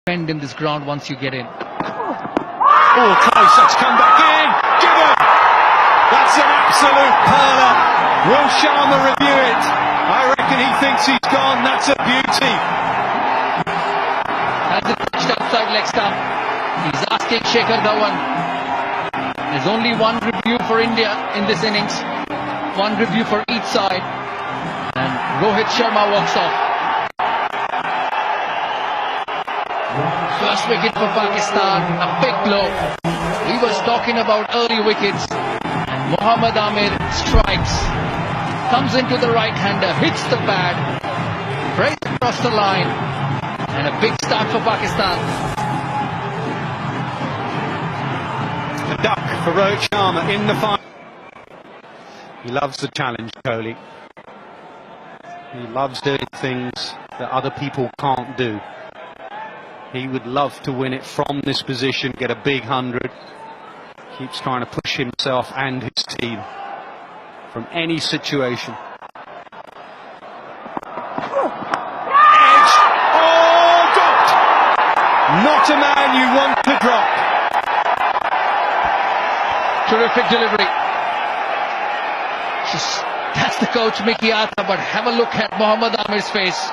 defend in this ground once you get in. Oh, close. That's come back in. Given. That's an absolute perler. Will Sharma review it? I reckon he thinks he's gone. That's a beauty. Has it touched outside leg stump? He's asking Shekhar Dhawan. There's only one review for India in this innings. One review for each side. And Rohit Sharma walks off. First wicket for Pakistan, a big blow. We was talking about early wickets. Mohammad Amir strikes, comes into the right-hander, hits the pad, right across the line, and a big start for Pakistan. A duck for Rohit Sharma in the final. He loves the challenge, Kohli. He loves doing things that other people can't do. He would love to win it from this position, get a big 100. Keeps trying to push himself and his team from any situation. Edge. Oh, dropped! Not a man you want to drop. Terrific delivery. That's the coach Mickey Arthur, but have a look at Mohammad Amir's face.